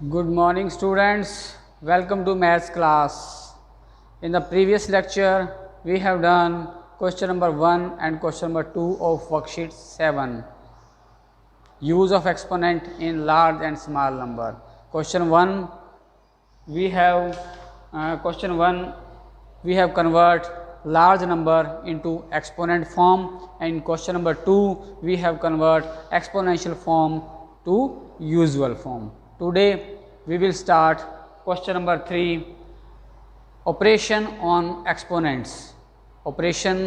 Good morning students, welcome to maths class. In the previous lecture we have done question number 1 and question number 2 of worksheet 7. Use of exponent in large and small number. Question 1 we have convert large number into exponent form, and in question number 2 we have convert exponential form to usual form. Today we will start question number 3, operation on exponents. Operation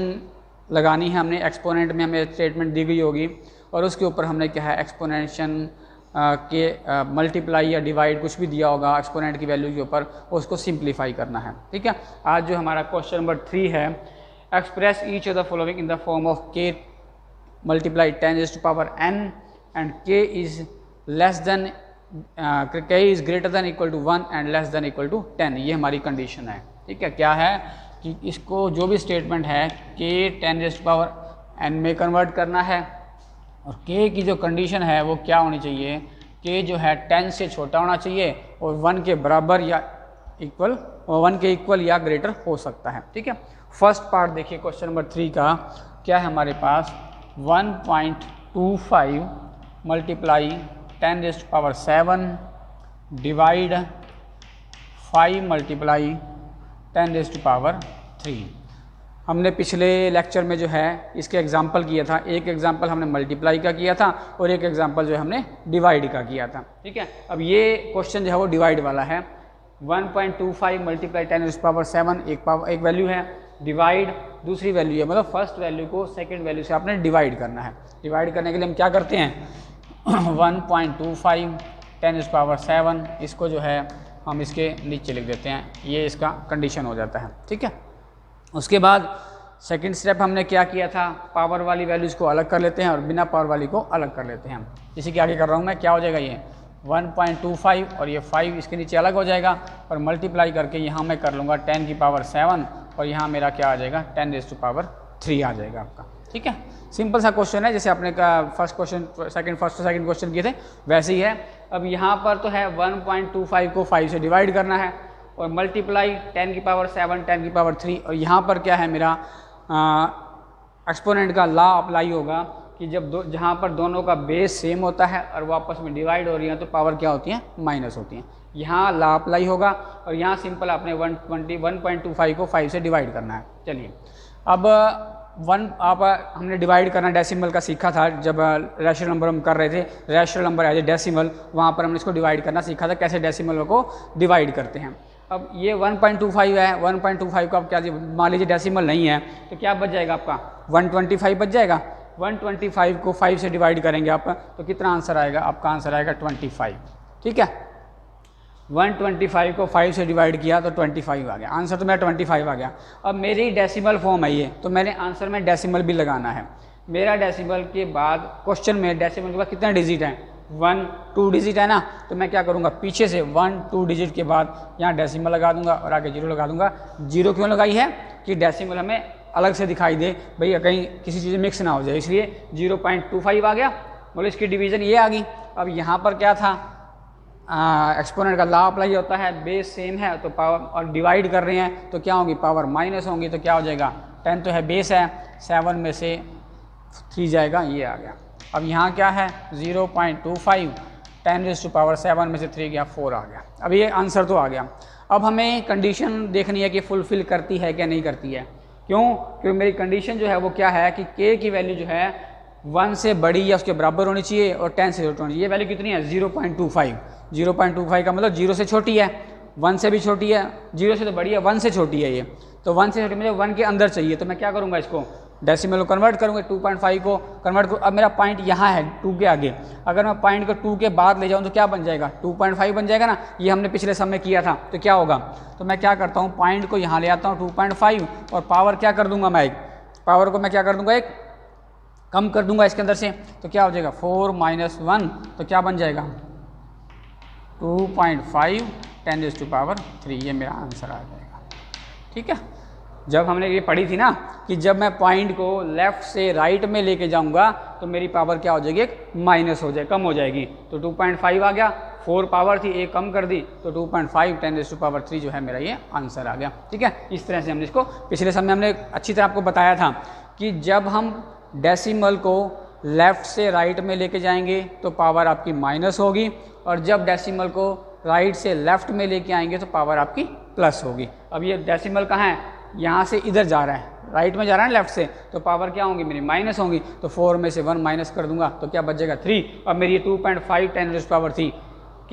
लगानी है हमने, exponent में हमें statement दी गई होगी और उसके ऊपर हमने क्या है एक्सपोनेंशन के मल्टीप्लाई या डिवाइड कुछ भी दिया होगा एक्सपोनेंट की वैल्यू के ऊपर, उसको सिंप्लीफाई करना है। ठीक है, आज जो हमारा क्वेश्चन नंबर 3 है, express each of the following in the form of k multiply 10⁻n and k is less than k is greater than equal to 1 and less than equal to 10। ये हमारी कंडीशन है। ठीक है, क्या है कि इसको जो भी स्टेटमेंट है k 10⁻n में कन्वर्ट करना है और k की जो कंडीशन है वो क्या होनी चाहिए, k जो है 10 से छोटा होना चाहिए और 1 के बराबर या इक्वल, 1 के इक्वल या ग्रेटर हो सकता है। ठीक है, फर्स्ट पार्ट देखिए क्वेश्चन नंबर 3 का, क्या है हमारे पास 1.25 मल्टीप्लाई 10⁻7 डिवाइड 5 मल्टीप्लाई 10⁻3। हमने पिछले लेक्चर में जो है इसके एग्जाम्पल किया था, एक एग्जाम्पल हमने मल्टीप्लाई का किया था और एक एग्जाम्पल जो है हमने डिवाइड का किया था। ठीक है, अब ये क्वेश्चन जो है वो डिवाइड वाला है। 1.25 मल्टीप्लाई 10⁻7 एक वैल्यू है, डिवाइड दूसरी वैल्यू है, मतलब फर्स्ट वैल्यू को सेकंड वैल्यू से आपने डिवाइड करना है। डिवाइड करने के लिए हम क्या करते हैं 1.25 10⁻7 इसको जो है हम इसके नीचे लिख देते हैं, ये इसका कंडीशन हो जाता है। ठीक है, उसके बाद सेकंड स्टेप हमने क्या किया था, पावर वाली वैल्यूज़ को अलग कर लेते हैं और बिना पावर वाली को अलग कर लेते हैं। इसी के आगे कर रहा हूँ मैं, क्या हो जाएगा ये 1.25 और ये 5 इसके नीचे अलग हो जाएगा और मल्टीप्लाई करके यहाँ मैं कर लूँगा 10⁻7 और यहाँ मेरा क्या आ जाएगा 10⁻3 आ जाएगा आपका। ठीक है, सिंपल सा क्वेश्चन है, जैसे आपने का फर्स्ट सेकंड क्वेश्चन किए थे वैसे ही है। अब यहाँ पर तो है 1.25 को 5 से डिवाइड करना है और मल्टीप्लाई 10⁻7 10⁻3, और यहाँ पर क्या है मेरा एक्सपोनेंट का लॉ अप्लाई होगा कि जब जहाँ पर दोनों का बेस सेम होता है और वो आपस में डिवाइड हो रही है तो पावर क्या होती है माइनस होती है। यहाँ लॉ अप्लाई होगा और यहाँ सिंपल आपने 1.25 को 5 से डिवाइड करना है। चलिए अब हमने डिवाइड करना डेसिमल का सीखा था जब रैशनल नंबर हम कर रहे थे, rational number as a decimal, वहाँ पर हमने इसको डिवाइड करना सीखा था, कैसे डेसिमल को डिवाइड करते हैं। अब ये 1.25 है, 1.25 को आप क्या मान लीजिए डेसिमल नहीं है तो क्या बच जाएगा आपका 125 बच जाएगा। 125 को 5 से डिवाइड करेंगे आप तो कितना आंसर आएगा, आपका आंसर आएगा 25। ठीक है, 125 को 5 से डिवाइड किया तो 25 आ गया, आंसर तो मेरा 25 आ गया। अब मेरी डेसिमल फॉर्म है ये, तो मैंने आंसर में डेसिमल भी लगाना है। मेरा डेसिमल के बाद क्वेश्चन में डेसिमल के बाद कितने डिजिट हैं 1 2 डिजिट है ना, तो मैं क्या करूँगा पीछे से 1 2 डिजिट के बाद यहाँ डेसिमल लगा दूंगा और आगे 0 लगा दूंगा। 0 क्यों लगाई है कि डेसिमल हमें अलग से दिखाई दे, भैया कहीं किसी चीज़ मिक्स ना हो जाए, इसलिए 0.25 आ गया, बोले इसकी डिवीज़न ये आ गई। अब यहाँ पर क्या था एक्सपोनेंट का लॉ अप्लाई होता है, बेस सेम है तो पावर, और डिवाइड कर रहे हैं तो क्या होगी पावर माइनस होंगी, तो क्या हो जाएगा 10 तो है बेस है, 7 में से 3 जाएगा, ये आ गया। अब यहाँ क्या है 0.25 10⁻7 में से 3 गया 4 आ गया। अब ये आंसर तो आ गया। अब हमें कंडीशन देखनी है कि फुलफिल करती है क्या नहीं करती है। क्यों, क्योंकि मेरी कंडीशन जो है वो क्या है कि k की वैल्यू जो है 1 से बड़ी या उसके बराबर होनी चाहिए और 10 से छोटी होनी चाहिए। ये वैल्यू कितनी है 0.25, 0.25 का मतलब 0 से छोटी है, 1 से भी छोटी है, 0 से तो बड़ी है, 1 से छोटी है ये, तो 1 से छोटी मुझे 1 के अंदर चाहिए, तो मैं क्या करूँगा इसको डेसिमल को कन्वर्ट करूँगा, 2.5 को कन्वर्ट करूँ। अब मेरा पॉइंट यहाँ है 2 के आगे, अगर मैं पॉइंट को 2 के बाद ले जाऊँ तो क्या बन जाएगा 2.5 बन जाएगा ना, ये हमने पिछले समय किया था, तो क्या होगा, तो मैं क्या करता हूँ पॉइंट को यहाँ ले आता हूँ 2.5 और पावर क्या कर दूँगा मैं एक पावर को मैं क्या कर दूँगा एक कम कर दूँगा इसके अंदर से, तो क्या हो जाएगा 4 - 1, तो क्या बन जाएगा 2.5 10⁻3, ये मेरा आंसर आ जाएगा। ठीक है, जब हमने ये पढ़ी थी ना कि जब मैं पॉइंट को लेफ़्ट से राइट में लेके जाऊंगा तो मेरी पावर क्या हो जाएगी, एक माइनस हो जाए, कम हो जाएगी, तो 2.5 आ गया, 4 पावर थी, एक कम कर दी तो 2.5 10⁻³ जो है मेरा ये आंसर आ गया। ठीक है, इस तरह से हमने इसको पिछले समय हमने अच्छी तरह आपको बताया था कि जब हम डेसिमल को लेफ़्ट से राइट में लेके जाएंगे तो पावर आपकी माइनस होगी, और जब डेसिमल को राइट से लेफ़्ट में लेके आएंगे तो पावर आपकी प्लस होगी। अब ये डेसिमल कहाँ है, यहाँ से इधर जा रहा है, राइट में जा रहा है लेफ़्ट से, तो पावर क्या होंगी मेरी माइनस होंगी। तो 4 में से 1 माइनस कर दूंगा तो क्या बचेगा 3। अब मेरी 2.5 10⁻³ k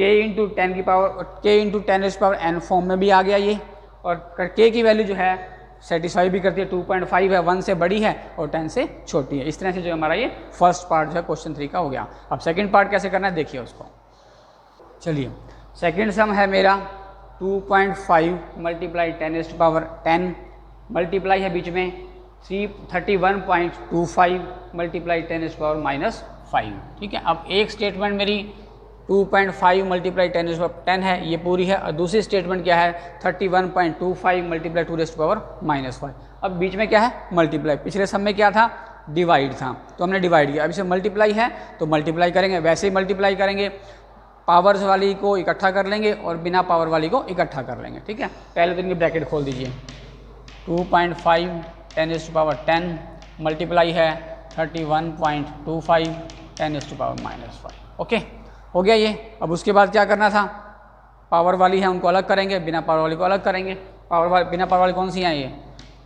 इंटू 10⁻n फॉर्म में भी आ गया ये, और k की वैल्यू जो है सेटिस्फाई भी करती है। 2.5 है, 1 से बड़ी है और 10 से छोटी है। इस तरह से जो हमारा ये फर्स्ट पार्ट जो है क्वेश्चन 3 का हो गया। अब सेकंड पार्ट कैसे करना है देखिए उसको। चलिए, सेकंड सम है मेरा 2.5 मल्टीप्लाई 10⁻10 मल्टीप्लाई है बीच में 31.25 मल्टीप्लाई 10⁻⁻5। ठीक है, अब एक स्टेटमेंट मेरी 2.5 मल्टीप्लाई 10⁻10 है, ये पूरी है, और दूसरी स्टेटमेंट क्या है 31.25 मल्टीप्लाई 2⁻⁻5। अब बीच में क्या है मल्टीप्लाई, पिछले सम में क्या था डिवाइड था, तो हमने डिवाइड किया। अब इसे मल्टीप्लाई है तो मल्टीप्लाई करेंगे, वैसे ही मल्टीप्लाई करेंगे, पावर्स वाली को इकट्ठा कर लेंगे और बिना पावर वाली को इकट्ठा कर लेंगे। ठीक है, पहले तो इनकी ब्रैकेट खोल दीजिए। 2.5 10⁻10 मल्टीप्लाई है 31.25 10⁻⁻5। ओके, हो गया ये। अब उसके बाद क्या करना था, पावर वाली है उनको अलग करेंगे, बिना पावर वाली को अलग करेंगे। बिना पावर वाली कौन सी है ये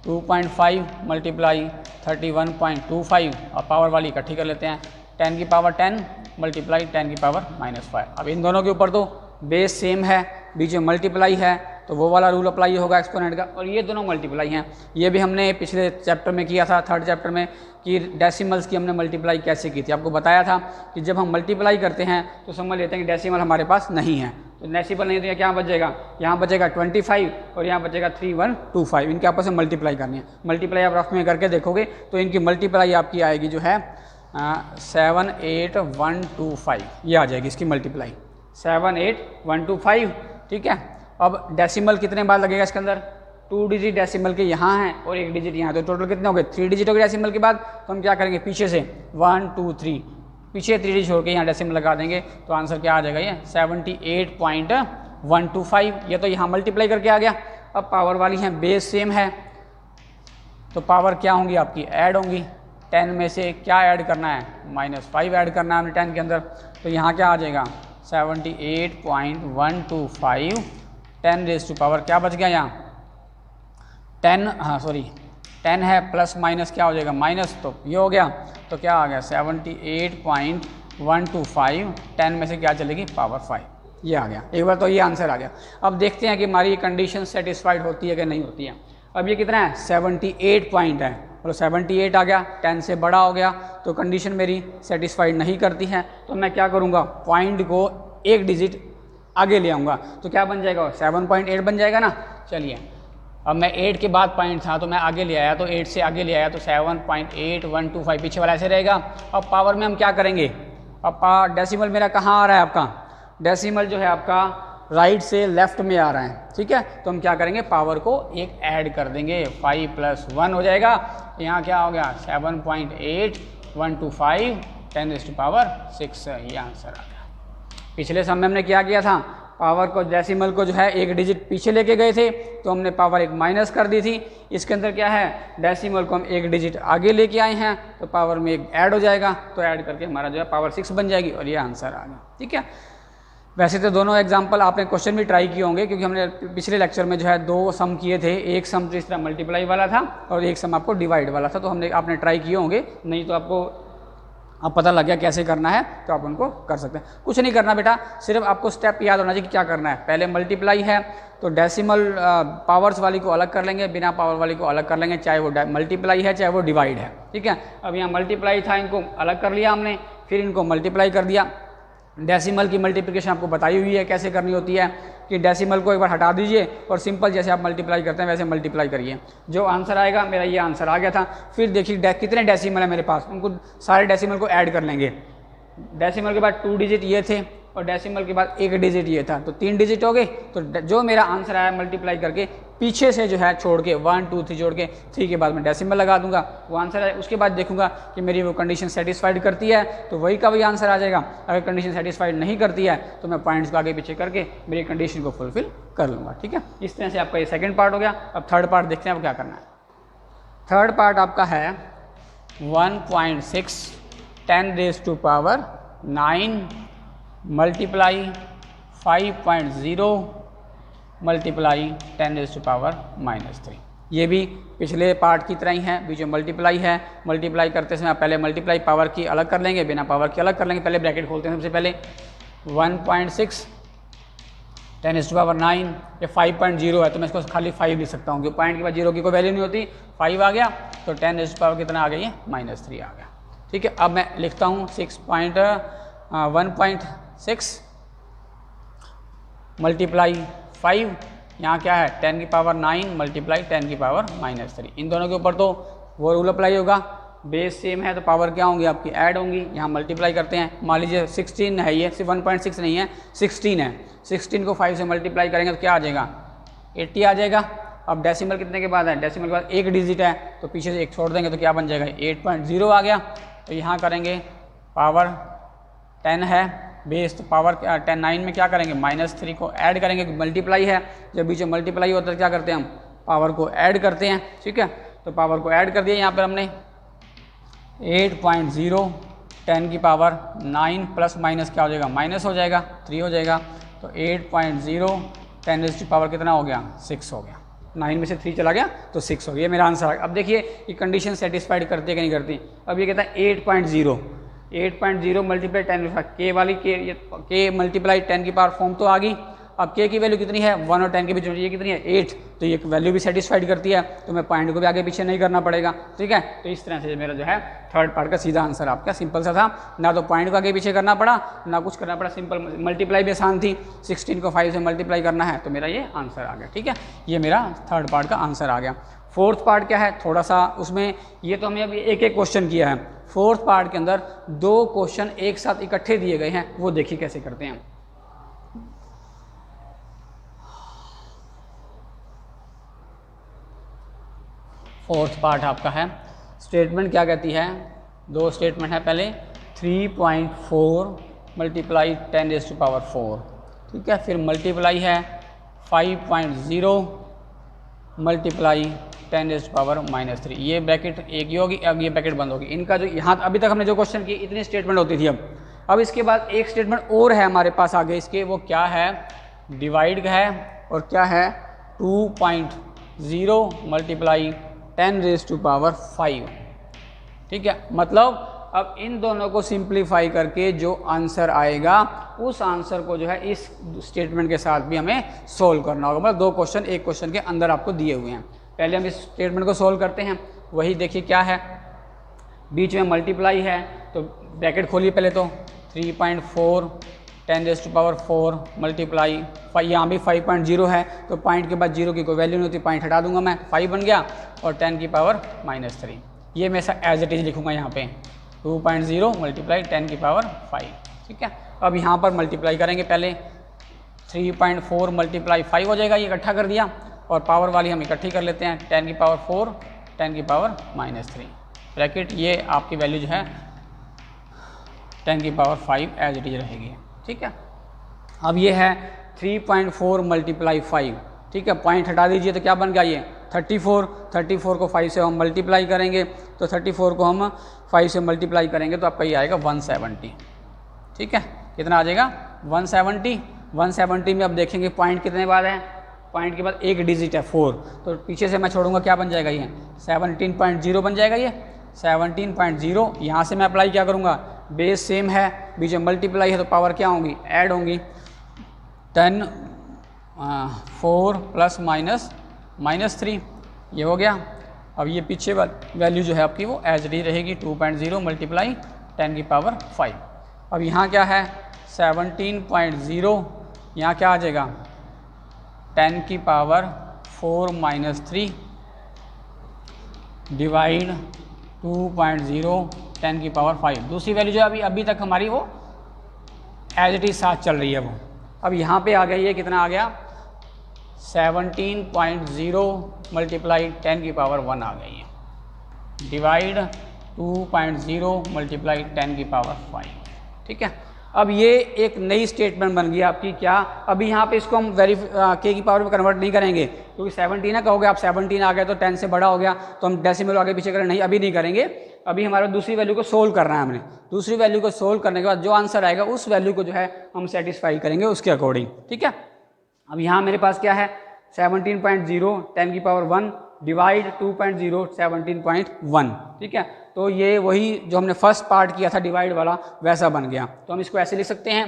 2.5 मल्टीप्लाई 31.25, और पावर वाली इकट्ठी कर लेते हैं 10⁻10 मल्टीप्लाई 10⁻⁻5। अब इन दोनों के ऊपर तो बेस सेम है, बीच में मल्टीप्लाई है, तो वो वाला रूल अप्लाई होगा एक्सपोनेंट का, और ये दोनों मल्टीप्लाई हैं। ये भी हमने पिछले चैप्टर में किया था, थर्ड चैप्टर में, कि डेसिमल्स की हमने मल्टीप्लाई कैसे की थी। आपको बताया था कि जब हम मल्टीप्लाई करते हैं तो समझ लेते हैं कि डेसिमल हमारे पास नहीं है, तो डेसिमल नहीं, तो क्या बचेगा, यहाँ बचेगा 25 और यहाँ बचेगा 3125। इनके आपस में मल्टीप्लाई करनी है। मल्टीप्लाई आप रफ में करके देखोगे तो इनकी मल्टीप्लाई आपकी आएगी जो है 78125, ये आ जाएगी इसकी मल्टीप्लाई 78125। ठीक है, अब डेसिमल कितने बार लगेगा इसके अंदर, 2 डिजिट डेसिमल के यहाँ हैं और 1 डिजिट यहाँ, तो टोटल कितने हो गए 3 डिजिट हो गए डेसिमल के बाद। तो हम क्या करेंगे पीछे से 1 2 3 पीछे 3 डिजिट छोड़ के यहाँ डेसिमल लगा देंगे, तो आंसर क्या आ जाएगा ये 78.125। ये तो यहाँ मल्टीप्लाई करके आ गया। अब पावर वाली हैं बेस सेम है, तो पावर क्या होंगी आपकी ऐड होंगी। 10 में से क्या ऐड करना है -5 ऐड करना है हमें 10 के अंदर, तो यहाँ क्या आ जाएगा 78.125 10⁻, क्या बच गया यहाँ 10, हाँ सॉरी 10 है, प्लस माइनस क्या हो जाएगा माइनस, तो ये हो गया। तो क्या आ गया 78.125 10 में से क्या चलेगी पावर 5, ये आ गया। एक बार तो ये आंसर आ गया। अब देखते हैं कि हमारी कंडीशन सेटिस्फाइड होती है कि नहीं होती है। अब ये कितना है 78 पॉइंट है, मतलब 78 आ गया, 10 से बड़ा हो गया, तो कंडीशन मेरी सेटिस्फाइड नहीं करती है। तो मैं क्या करूँगा, पॉइंट को 1 डिजिट आगे ले आऊँगा, तो क्या बन जाएगा 7.8 बन जाएगा ना। चलिए, अब मैं 8 के बाद पॉइंट था तो मैं आगे ले आया, तो 8 से आगे ले आया, तो 7.8125 पीछे वाला ऐसे रहेगा। अब पावर में हम क्या करेंगे, अब डेसिमल मेरा कहाँ आ रहा है आपका, डेसिमल जो है आपका राइट से लेफ्ट में आ रहा है। ठीक है, तो हम क्या करेंगे पावर को एक ऐड कर देंगे, 5 + 1 हो जाएगा। यहाँ क्या हो गया 7.8125 10⁻6, ये आंसर आ गया। पिछले समय हमने क्या किया था, पावर को डेसिमल को जो है 1 डिजिट पीछे लेके गए थे, तो हमने पावर 1 माइनस कर दी थी। इसके अंदर क्या है, डेसिमल को हम 1 डिजिट आगे लेके आए हैं, तो पावर में 1 ऐड हो जाएगा, तो ऐड करके हमारा जो है पावर 6 बन जाएगी, और ये आंसर आ गया। ठीक है, वैसे तो दोनों एग्जाम्पल आपने क्वेश्चन भी ट्राई किए होंगे, क्योंकि हमने पिछले लेक्चर में जो है 2 सम किए थे। एक सम तो इस तरह मल्टीप्लाई वाला था और एक सम आपको डिवाइड वाला था, तो आपने ट्राई किए होंगे, नहीं तो आपको अब पता लग गया कैसे करना है, तो आप उनको कर सकते हैं। कुछ नहीं करना बेटा, सिर्फ आपको स्टेप याद होना चाहिए कि क्या करना है। पहले मल्टीप्लाई है तो डेसिमल पावर्स वाली को अलग कर लेंगे, बिना पावर वाली को अलग कर लेंगे, चाहे वो मल्टीप्लाई है चाहे वो डिवाइड है। ठीक है, अब यहाँ मल्टीप्लाई था, इनको अलग कर लिया हमने, फिर इनको मल्टीप्लाई कर दिया। डेसिमल की मल्टीप्लिकेशन आपको बताई हुई है कैसे करनी होती है, कि डेसिमल को एक बार हटा दीजिए और सिंपल जैसे आप मल्टीप्लाई करते हैं वैसे मल्टीप्लाई करिए, जो आंसर आएगा। मेरा ये आंसर आ गया था। फिर देखिए कितने डेसिमल है मेरे पास, उनको सारे डेसिमल को ऐड कर लेंगे। डेसिमल के बाद 2 डिजिट ये थे, और डेसिमल के बाद एक डिजिट ये था, तो 3 डिजिट हो गए। तो जो मेरा आंसर आया मल्टीप्लाई करके पीछे से जो है छोड़ के 1 2 3 जोड़ के 3 के बाद मैं डेसिमल लगा दूंगा, वो आंसर आए। उसके बाद देखूंगा कि मेरी वो कंडीशन सेटिस्फाइड करती है तो वही का वही आंसर आ जाएगा। अगर कंडीशन सेटिस्फाइड नहीं करती है तो मैं पॉइंट्स को आगे पीछे करके मेरी कंडीशन को फुलफिल कर लूँगा। ठीक है, इस तरह से आपका ये सेकेंड पार्ट हो गया। अब थर्ड पार्ट देखते हैं अब क्या करना है। थर्ड पार्ट आपका है 1.6 10⁻⁹ मल्टीप्लाई 5.0 मल्टीप्लाई 10⁻⁻3। ये भी पिछले पार्ट की तरह ही है, बीच में मल्टीप्लाई है। मल्टीप्लाई करते समय पहले मल्टीप्लाई पावर की अलग कर लेंगे, बिना पावर की अलग कर लेंगे। पहले ब्रैकेट खोलते हैं सबसे पहले 1.6 10⁻⁹ ये 5.0 है तो मैं इसको खाली 5 लिख सकता हूँ क्योंकि पॉइंट के बाद 0 की कोई वैल्यू नहीं होती। 5 आ गया तो 10⁻⁻ कितना आ गया, ये -3 आ गया। ठीक है, अब मैं लिखता हूँ 1.6 मल्टीप्लाई 5, यहाँ क्या है 10⁻⁹ मल्टीप्लाई 10⁻⁻3। इन दोनों के ऊपर तो वो रूल अप्लाई होगा, बेस सेम है तो पावर क्या होंगी आपकी ऐड होंगी। यहाँ मल्टीप्लाई करते हैं, मान लीजिए 16 है, ये सिर्फ 1.6 नहीं है 16 है। 16 को 5 से मल्टीप्लाई करेंगे तो क्या आ जाएगा 80 आ जाएगा। अब डेसिमल कितने के बाद है, डेसिमल के बाद एक डिजिट है तो पीछे से एक छोड़ देंगे तो क्या बन जाएगा 8.0 आ गया। तो यहाँ करेंगे पावर 10 है बेस, तो पावर 9 में क्या करेंगे -3 को ऐड करेंगे, मल्टीप्लाई है। जब बीच में मल्टीप्लाई होता है क्या करते हैं हम पावर को ऐड करते हैं। ठीक है, तो पावर को ऐड कर दिया यहाँ पर हमने 8.0 10⁻⁹ प्लस माइनस क्या हो जाएगा माइनस हो जाएगा 3 हो जाएगा। तो 8.0 10⁻⁻ कितना हो गया 6 हो गया। 9 में से 3 चला गया तो 6 हो गया, मेरा आंसर आ गया। अब देखिए ये कंडीशन सेटिस्फाइड करती है कि नहीं करती। अब ये कहता है 8.0 मल्टीप्लाई 10 के वाली के मल्टीप्लाई 10 की पावर फॉर्म तो आ गई। अब के की वैल्यू कितनी है 1 और 10 के बीच में, ये कितनी है 8, तो ये वैल्यू भी सेटिस्फाइड करती है तो मैं पॉइंट को भी आगे पीछे नहीं करना पड़ेगा। ठीक है, तो इस तरह से मेरा जो है थर्ड पार्ट का सीधा आंसर आपका सिंपल सा था, ना तो पॉइंट को आगे पीछे करना पड़ा ना कुछ करना पड़ा, सिंपल मल्टीप्लाई भी आसान थी। 16 को 5 से मल्टीप्लाई करना है तो मेरा ये आंसर आ गया। ठीक है, ये मेरा थर्ड पार्ट का आंसर आ गया। फोर्थ पार्ट क्या है, थोड़ा सा उसमें ये तो हमने अभी एक एक क्वेश्चन किया है। फोर्थ पार्ट के अंदर 2 क्वेश्चन एक साथ इकट्ठे दिए गए हैं, वो देखिए कैसे करते हैं। फोर्थ पार्ट आपका है स्टेटमेंट क्या कहती है, 2 स्टेटमेंट है। पहले 3.4 मल्टीप्लाई 10⁻⁴, ठीक है, फिर मल्टीप्लाई है 5.0 मल्टीप्लाई 10⁻⁻3। ये ब्रैकेट एक ही होगी, अब ये ब्रैकेट बंद होगी। इनका जो यहाँ अभी तक हमने जो क्वेश्चन की इतनी स्टेटमेंट होती थी, अब इसके बाद एक स्टेटमेंट और है हमारे पास आगे इसके, वो क्या है डिवाइड का है और क्या है 2.0 मल्टीप्लाई 10⁻⁵। ठीक है, मतलब अब इन दोनों को सिंप्लीफाई करके जो आंसर आएगा उस आंसर को जो है इस स्टेटमेंट के साथ भी हमें सोल्व करना होगा। मतलब 2 क्वेश्चन एक क्वेश्चन के अंदर आपको दिए हुए हैं। पहले हम इस स्टेटमेंट को सोल्व करते हैं। वही देखिए क्या है, बीच में मल्टीप्लाई है तो ब्रैकेट खोलिए पहले तो 3.4 10⁻⁴ मल्टीप्लाई यहाँ भी 5.0 है तो पॉइंट के बाद 0 की कोई वैल्यू नहीं होती, पॉइंट हटा दूंगा मैं, 5 बन गया और 10⁻⁻3। ये मैं एज इट इज लिखूंगा यहाँ पे 2.0 मल्टीप्लाई 10⁻⁵। ठीक है, अब यहाँ पर मल्टीप्लाई करेंगे पहले 3.4 मल्टीप्लाई 5 हो जाएगा, ये इकट्ठा कर दिया और पावर वाली हम इकट्ठी कर लेते हैं 10⁻⁴ 10⁻⁻3 ब्रैकेट, ये आपकी वैल्यू जो है 10⁻⁵ एज इट इज रहेगी। ठीक है, अब ये है 3.4 मल्टीप्लाई 5। ठीक है, पॉइंट हटा दीजिए तो क्या बन गया ये 34 को 5 से हम मल्टीप्लाई करेंगे तो 34 को हम 5 से मल्टीप्लाई करेंगे तो आपका ये आएगा 170। ठीक है, कितना आ जाएगा 170 में अब देखेंगे पॉइंट कितने बाद है, पॉइंट के बाद एक डिजिट है 4, तो पीछे से मैं छोड़ूंगा क्या बन जाएगा ये 17.0 बन जाएगा। ये 17.0 यहाँ से मैं अप्लाई क्या करूँगा, बेस सेम है, बीच में मल्टीप्लाई है तो पावर क्या होंगी ऐड होंगी 4 प्लस -3 ये हो गया। अब ये पीछे वैल्यू जो है आपकी वो एज डी रहेगी 2.0 मल्टीप्लाई 10⁻⁵। अब यहाँ क्या है 17.0, यहाँ क्या आ जाएगा 10⁻⁴ - 3 डिवाइड 2.0 10⁻⁵। दूसरी वैल्यू जो अभी तक हमारी वो एज इट इज साथ चल रही है वो। अब यहाँ पे आ गया, ये कितना आ गया 17.0 मल्टीप्लाई 10 की पावर 1 आ गई है, डिवाइड 2.0 मल्टीप्लाई 10 की पावर 5। ठीक है, अब ये एक नई स्टेटमेंट बन गई आपकी। क्या अभी यहाँ पे इसको हम के की पावर में कन्वर्ट नहीं करेंगे, क्योंकि 17 है, कहोगे आप 17 आ गया तो 10 से बड़ा हो गया तो हम डेसिमल आगे पीछे करें, नहीं अभी नहीं करेंगे। अभी हमारे दूसरी वैल्यू को सोल्व करना है हमने। दूसरी वैल्यू को सोल्व करने के बाद जो आंसर आएगा उस वैल्यू को जो है हम सेटिस्फाई करेंगे उसके अकॉर्डिंग। ठीक है, अब यहाँ मेरे पास क्या है 17.0 10 की पावर 1 डिवाइड 2.0 17.1। ठीक है, तो ये वही जो हमने फर्स्ट पार्ट किया था डिवाइड वाला वैसा बन गया। तो हम इसको ऐसे लिख सकते हैं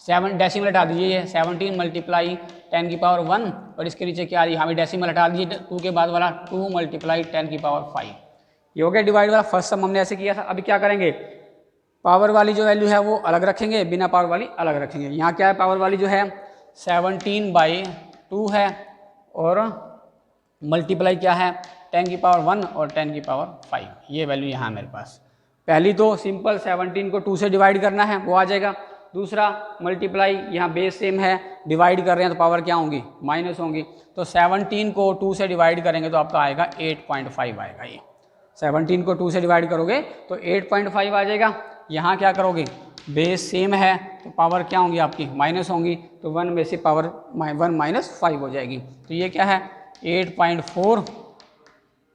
7 डेसिमल हटा दीजिए, ये 17 मल्टीप्लाई 10 की पावर 1 और इसके नीचे क्या आ रही है, हमें डेसिमल हटा दीजिए 2 के बाद वाला 2 मल्टीप्लाई 10 की पावर 5। ये हो गया डिवाइड वाला फर्स्ट सम हमने ऐसे किया था। अभी क्या करेंगे, पावर वाली जो वैल्यू है वो अलग रखेंगे, बिना पावर वाली अलग रखेंगे। यहाँ क्या है, पावर वाली जो है 17/2 है और मल्टीप्लाई क्या है 10 की पावर 1 और 10 की पावर 5। ये वैल्यू यहाँ मेरे पास। पहली तो सिंपल 17 को 2 से डिवाइड करना है, वो आ जाएगा। दूसरा मल्टीप्लाई, यहाँ बेस सेम है, डिवाइड कर रहे हैं तो पावर क्या होंगी, माइनस होंगी। तो 17 को 2 से डिवाइड करेंगे तो आपका आएगा 8.5 आएगा। ये 17 को 2 से डिवाइड करोगे तो 8.5 आ जाएगा। यहाँ क्या करोगे, बेस सेम है तो पावर क्या होंगी आपकी, माइनस होंगी, तो 1 में से पावर 1 माइनस 5 हो जाएगी। तो ये क्या है 8.4,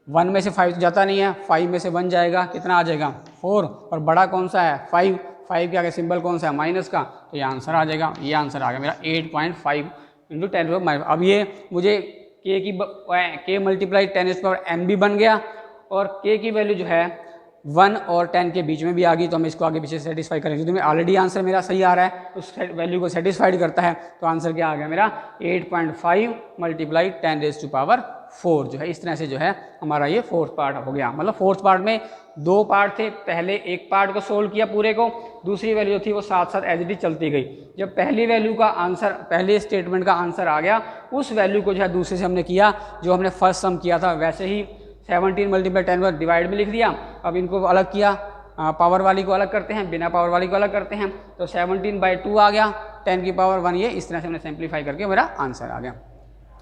1 में से 5 जाता नहीं है, 5 में से 1 जाएगा, कितना आ जाएगा 4, और बड़ा कौन सा है 5, 5 के आगे सिंबल कौन सा है माइनस का, तो ये आंसर आ जाएगा। ये आंसर आ गया मेरा 8.5 इंटू 10⁻। अब ये मुझे के मल्टीप्लाई 10⁻n भी बन गया और के की वैल्यू जो है 1 और 10 के बीच में भी आ गई, तो हम इसको आगे पीछे सेटिस्फाई करेंगे। क्योंकि ऑलरेडी आंसर मेरा सही आ रहा है, उस वैल्यू को सेटिस्फाइड करता है, तो आंसर क्या आ गया मेरा 8.5 मल्टीप्लाई 10⁻⁴ जो है। इस तरह से जो है हमारा ये फोर्थ पार्ट हो गया। मतलब फोर्थ पार्ट में 2 पार्ट थे, पहले एक पार्ट को सोल्व किया पूरे को, दूसरी वैल्यू थी वो साथ साथ एज इट इज चलती गई। जब पहली वैल्यू का आंसर, पहले स्टेटमेंट का आंसर आ गया, उस वैल्यू को जो है दूसरे से हमने किया, जो हमने फर्स्ट सम किया था वैसे ही 17 मल्टीप्लाई 10 डिवाइड में लिख दिया। अब इनको अलग किया, पावर वाली को अलग करते हैं, बिना पावर वाली को अलग करते हैं, तो 17/2 आ गया, 10 की पावर 1, ये इस तरह से हमने सिंप्लीफाई करके मेरा आंसर आ गया।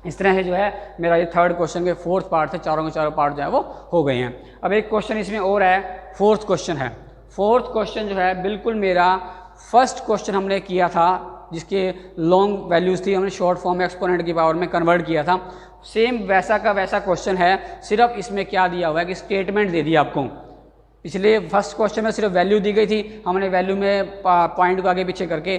इस तरह से जो है मेरा ये थर्ड क्वेश्चन के फोर्थ पार्ट थे, चारों के चारों पार्ट जो है वो हो गए हैं। अब एक क्वेश्चन इसमें और है, फोर्थ क्वेश्चन है। फोर्थ क्वेश्चन जो है बिल्कुल मेरा फर्स्ट क्वेश्चन हमने किया था, जिसके लॉन्ग वैल्यूज़ थी, हमने शॉर्ट फॉर्म में एक्सपोनेंट की पावर में कन्वर्ट किया था। सेम वैसा का वैसा क्वेश्चन है, सिर्फ इसमें क्या दिया हुआ है कि स्टेटमेंट दे दिया आपको। पिछले फर्स्ट क्वेश्चन में सिर्फ वैल्यू दी गई थी, हमने वैल्यू में पॉइंट को आगे पीछे करके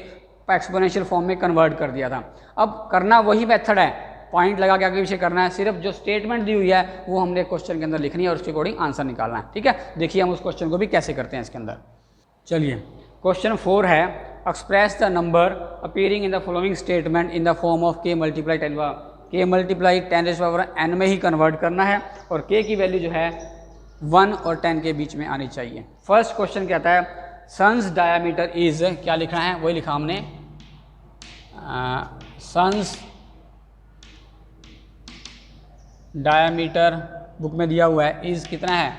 एक्सपोनेंशियल फॉर्म में कन्वर्ट कर दिया था। अब करना वही मेथड है, पॉइंट लगा के आगे पीछे करना है, सिर्फ जो स्टेटमेंट दी हुई है वो हमने क्वेश्चन के अंदर लिखनी है और उसके अकॉर्डिंग आंसर निकालना है। ठीक है, देखिए हम उस क्वेश्चन को भी कैसे करते हैं इसके अंदर। चलिए, क्वेश्चन 4 है, express the number appearing in the following statement in the form of के मल्टीप्लाई 10⁻n में ही कन्वर्ट करना है और k की वैल्यू जो है 1 और 10 के बीच में आनी चाहिए। फर्स्ट क्वेश्चन कहता है सन्स डायामीटर इज, क्या लिखना है वही लिखा हमने, सन्स डायामीटर बुक में दिया हुआ है, इज कितना है,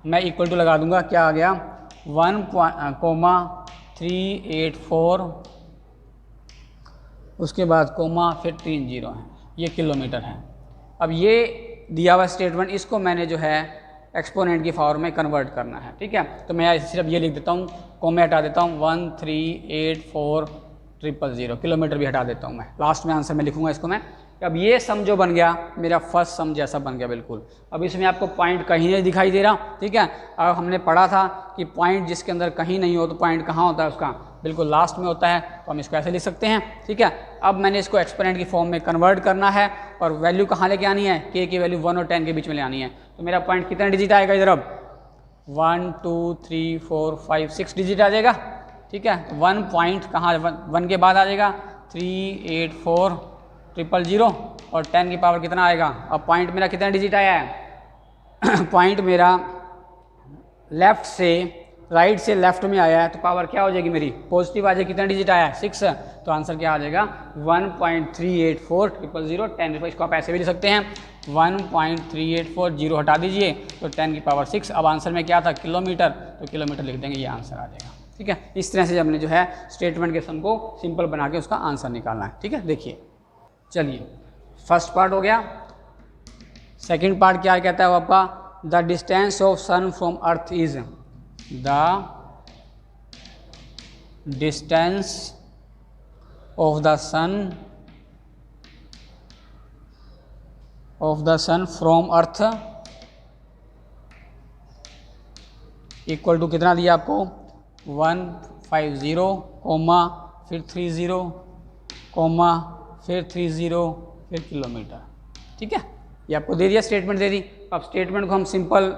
मैं इक्वल टू लगा दूंगा, क्या आ गया 1,384, उसके बाद कोमा फिर 3 जीरो है, ये किलोमीटर है। अब ये दिया हुआ स्टेटमेंट, इसको मैंने जो है एक्सपोनेंट की पावर में कन्वर्ट करना है। ठीक है, तो मैं सिर्फ ये लिख देता हूँ, कोमे हटा देता हूँ, 1,384,000 किलोमीटर भी हटा देता हूँ मैं, लास्ट में आंसर में लिखूँगा इसको मैं। अब ये सम जो बन गया मेरा फर्स्ट सम जैसा बन गया बिल्कुल। अब इसमें आपको पॉइंट कहीं नहीं दिखाई दे रहा। ठीक है, अब हमने पढ़ा था कि पॉइंट जिसके अंदर कहीं नहीं हो तो पॉइंट कहाँ होता है उसका, बिल्कुल लास्ट में होता है, तो हम इसको ऐसे लिख सकते हैं। ठीक है, अब मैंने इसको एक्सपोनेंट की फॉर्म में कन्वर्ट करना है और वैल्यू कहाँ लेके आनी है, के की वैल्यू 1 और 10 के बीच में ले आनी है। तो मेरा पॉइंट कितना डिजिट आएगा इधर, अब 1 2 3 4 5 6 डिजिट आ जाएगा। ठीक है, 1 पॉइंट कहाँ 1 के बाद आ जाएगा 384,000 और 10 की पावर कितना आएगा। अब पॉइंट मेरा कितना डिजिट आया है पॉइंट मेरा लेफ्ट से राइट से लेफ्ट में आया है, तो पावर क्या हो जाएगी मेरी, पॉजिटिव आ जाएगी। कितना डिजिट आया है 6, तो आंसर क्या आ जाएगा 1.384,000 10। इसको आप ऐसे भी लिख सकते हैं 1.384, 0 हटा दीजिए तो 10 की पावर 6। अब आंसर में क्या था किलोमीटर, तो किलोमीटर लिख देंगे, ये आंसर आ जाएगा। ठीक है। इस तरह से हमने जो है स्टेटमेंट के सम को सिंपल बना के उसका आंसर निकालना है। ठीक है, देखिए चलिए फर्स्ट पार्ट हो गया। सेकंड पार्ट क्या कहता है वो आपका, the distance of sun from earth is, the distance of the sun from earth equal to कितना दिया आपको 150 कोमा फिर 30 कोमा फिर 30 फिर किलोमीटर। ठीक है, ये आपको दे दिया, स्टेटमेंट दे दी। अब स्टेटमेंट को हम सिंपल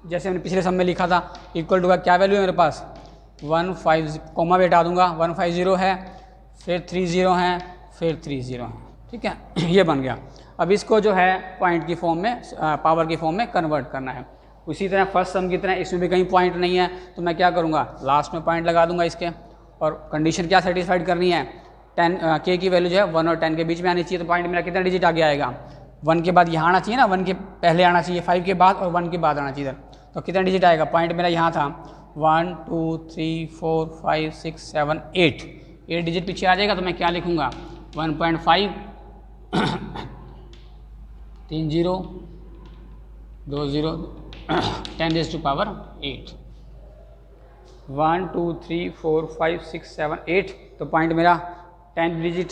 जैसे हमने पिछले सम में लिखा था, इक्वल टू का क्या वैल्यू है मेरे पास 15 कोमा भी हटा दूंगा, 150 है फिर 30 हैं फिर 30 हैं। ठीक है, ये बन गया। अब इसको जो है पॉइंट की फॉर्म में, पावर की फॉर्म में कन्वर्ट करना है। उसी तरह फर्स्ट सम की तरह इसमें भी कहीं पॉइंट नहीं है तो मैं क्या करूँगा, लास्ट में पॉइंट लगा दूंगा इसके। और कंडीशन क्या सेटिस्फाइड करनी है, 10 के की वैल्यू जो है 1 और 10 के बीच में आनी चाहिए। तो पॉइंट मेरा कितना डिजिट आगे आएगा, 1 के बाद यहाँ आना चाहिए ना, 1 के पहले आना चाहिए, 5 के बाद और 1 के बाद आना चाहिए। तो कितना डिजिट आएगा, पॉइंट मेरा यहाँ था 1 2 3 4 5 6 7 8 डिजिट पीछे आ जाएगा। तो मैं क्या लिखूँगा 1.5 3 0 2 0 10 रेज़ टू पावर 8 1 2 3 4 5 6 7 8। तो पॉइंट मेरा 10 डिजिट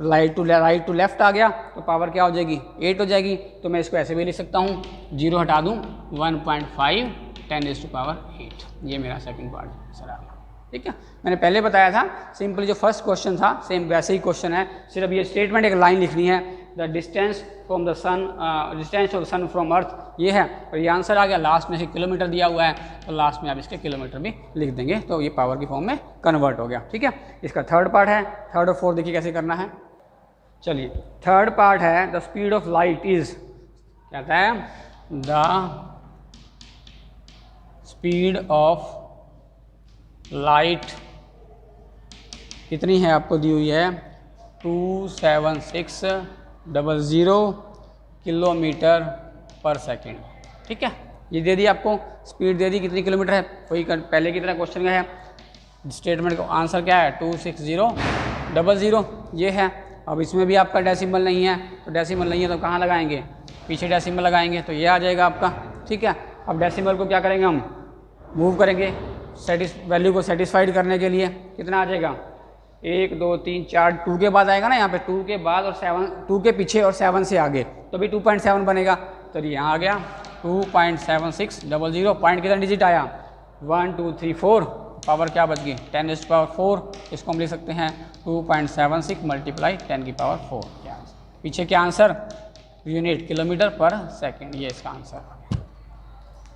राइट टू लेफ्ट आ गया। तो पावर क्या हो जाएगी 8 हो जाएगी। तो मैं इसको ऐसे भी लिख सकता हूँ, 0 हटा दूँ 1.5 10 रेज़ टू पावर 8। ये मेरा सेकंड पार्ट सर आ गया। ठीक है, मैंने पहले बताया था सिंपली जो फर्स्ट क्वेश्चन था सेम वैसे ही क्वेश्चन है, सिर्फ ये स्टेटमेंट एक लाइन लिखनी है, the distance from the sun, distance of the sun from earth ये है। और ये आंसर आ गया, लास्ट में से किलोमीटर दिया हुआ है तो लास्ट में आप इसके किलोमीटर भी लिख देंगे तो ये पावर की फॉर्म में कन्वर्ट हो गया। ठीक है, इसका थर्ड पार्ट है, थर्ड और फोर्थ देखिए कैसे करना है। चलिए थर्ड पार्ट है, the speed of light is, कहता है द स्पीड ऑफ लाइट कितनी है आपको दी हुई है 27600 किलोमीटर पर सेकेंड। ठीक है, ये दे दी आपको, स्पीड दे दी कितनी किलोमीटर है, वही पहले की तरह क्वेश्चन का है। स्टेटमेंट का आंसर क्या है 26000 ये है। अब इसमें भी आपका डेसिमल नहीं है, तो डेसिमल नहीं है तो कहाँ लगाएंगे, पीछे डेसिमल लगाएंगे तो ये आ जाएगा आपका। ठीक है, अब डेसिमल को क्या करेंगे हम, मूव करेंगे वैल्यू को सेटिस्फाइड करने के लिए। कितना आ जाएगा 1 2 3 4 2 के बाद आएगा ना, यहाँ पे 2 के बाद और 7 2 के पीछे और 7 से आगे तो भी 2.7 बनेगा। तो यहाँ आ गया 2.7600। पॉइंट कितना डिजिट आया 1 2 3 4, पावर क्या बच गई 10 रेज़ टू पावर 4। इसको हम लिख सकते हैं 2.76 मल्टीप्लाई 10 की पावर 4। पीछे क्या आंसर यूनिट किलोमीटर पर सेकेंड, ये इसका आंसर।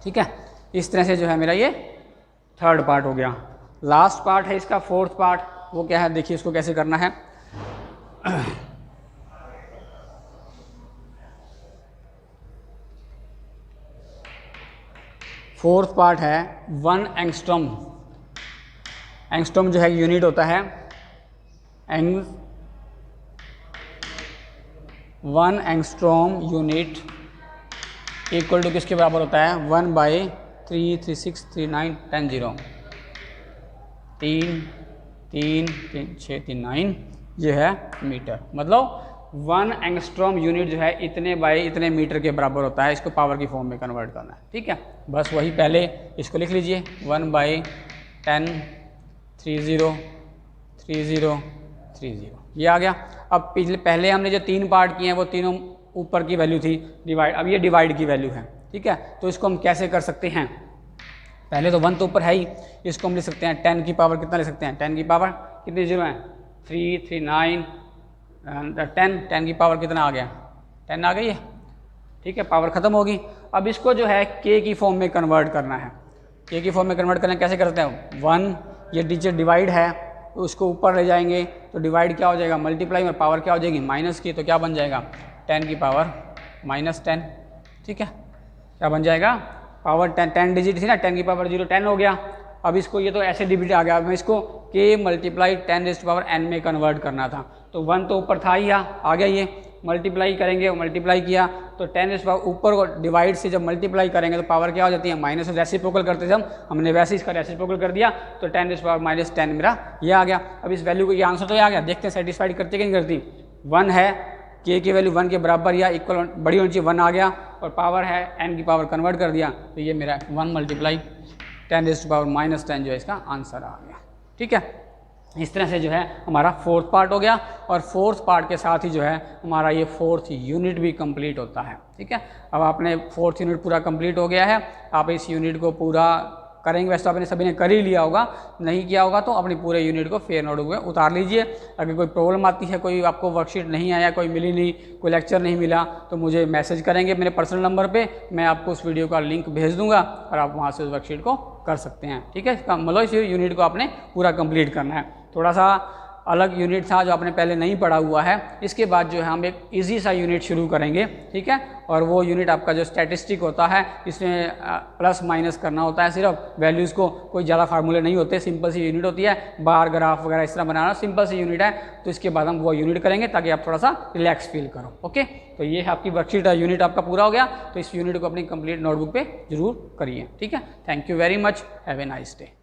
ठीक है, इस तरह से जो है मेरा ये थर्ड पार्ट हो गया। लास्ट पार्ट है इसका फोर्थ पार्ट, वो क्या है देखिए इसको कैसे करना है। फोर्थ पार्ट है 1 एंगस्ट्रॉम। एंगस्ट्रॉम जो है यूनिट होता है 1 एंगस्ट्रॉम यूनिट इक्वल टू किसके बराबर होता है 1/3363910 3 3 3 6 3 9 ये है मीटर। मतलब 1 एंगस्ट्रॉम यूनिट जो है इतने बाई इतने मीटर के बराबर होता है। इसको पावर की फॉर्म में कन्वर्ट करना है। ठीक है, बस वही पहले इसको लिख लीजिए 1/10 30 30 30 ये आ गया। अब पहले हमने जो 3 पार्ट किए हैं वो तीनों ऊपर की वैल्यू थी डिवाइड, अब ये डिवाइड की वैल्यू है। ठीक है, तो इसको हम कैसे कर सकते हैं, पहले तो 1 तो ऊपर है ही, इसको हम लिख सकते हैं 10 की पावर कितना ले सकते हैं 10 की पावर कितनी जीरो है 3 3 9 10 की पावर कितना आ गया 10 आ गई है। ठीक है, पावर ख़त्म होगी। अब इसको जो है के की फॉर्म में कन्वर्ट करना है। के की फॉर्म में कन्वर्ट करना कैसे करते हैं 1 ये डिजिट डिवाइड है तो उसको ऊपर ले जाएंगे तो डिवाइड क्या हो जाएगा मल्टीप्लाई में पावर क्या हो जाएगी माइनस की, तो क्या बन जाएगा 10 की पावर -10। ठीक है, क्या बन जाएगा पावर 10 डिजिट थी ना 10 की पावर 0 10 हो गया। अब इसको ये तो ऐसे डिजिट आ गया, अब मैं इसको k multiply 10 raise to power n में कन्वर्ट करना था तो 1 तो ऊपर था ही आ गया ये, मल्टीप्लाई करेंगे, मल्टीप्लाई किया तो 10 ऊपर को डिवाइड से जब मल्टीप्लाई करेंगे तो पावर क्या हो जाती है माइनस। रेसिप्रोकल करते थे हमने वैसे इसका रेसिप्रोकल कर दिया तो 10⁻⁻10 मेरा ये आ गया। अब इस वैल्यू को ये आंसर तो ये आ गया, देखते हैं सेटिस्फाइड करती कि नहीं करती। 1 है, k की वैल्यू 1 के बराबर या इक्वल बड़ी होनी चाहिए, 1 आ गया, और पावर है n की पावर कन्वर्ट कर दिया तो ये मेरा 1 × 10⁻⁻10 जो है इसका आंसर आ गया। ठीक है, इस तरह से जो है हमारा फोर्थ पार्ट हो गया, और फोर्थ पार्ट के साथ ही जो है हमारा ये फोर्थ यूनिट भी कंप्लीट होता है। ठीक है, अब आपने फोर्थ यूनिट पूरा कंप्लीट हो गया है, आप इस यूनिट को पूरा करेंगे। वैसे तो आपने सभी ने कर ही लिया होगा, नहीं किया होगा तो अपनी पूरे यूनिट को फेयर नोटबुक में उतार लीजिए। अगर कोई प्रॉब्लम आती है, कोई आपको वर्कशीट नहीं आया, कोई मिली नहीं, कोई लेक्चर नहीं मिला, तो मुझे मैसेज करेंगे मेरे पर्सनल नंबर पे, मैं आपको उस वीडियो का लिंक भेज दूंगा और आप वहाँ से उस वर्कशीट को कर सकते हैं। ठीक है, इसका मतलब इस यूनिट को आपने पूरा कंप्लीट करना है। थोड़ा सा अलग यूनिट था जो आपने पहले नहीं पढ़ा हुआ है, इसके बाद जो है हम एक इजी सा यूनिट शुरू करेंगे। ठीक है, और वो यूनिट आपका जो स्टैटिस्टिक होता है, इसमें प्लस माइनस करना होता है, सिर्फ वैल्यूज़ को, कोई ज़्यादा फार्मूले नहीं होते, सिंपल सी यूनिट होती है, बार ग्राफ वगैरह इस तरह बनाना सिंपल सी यूनिट है। तो इसके बाद हम वो यूनिट करेंगे ताकि आप थोड़ा सा रिलैक्स फील करो। ओके, तो ये आपकी वर्कशीट यूनिट आपका पूरा हो गया, तो इस यूनिट को अपनी कंप्लीट नोटबुक पे जरूर करिए। ठीक है, thank you very much, have a nice day.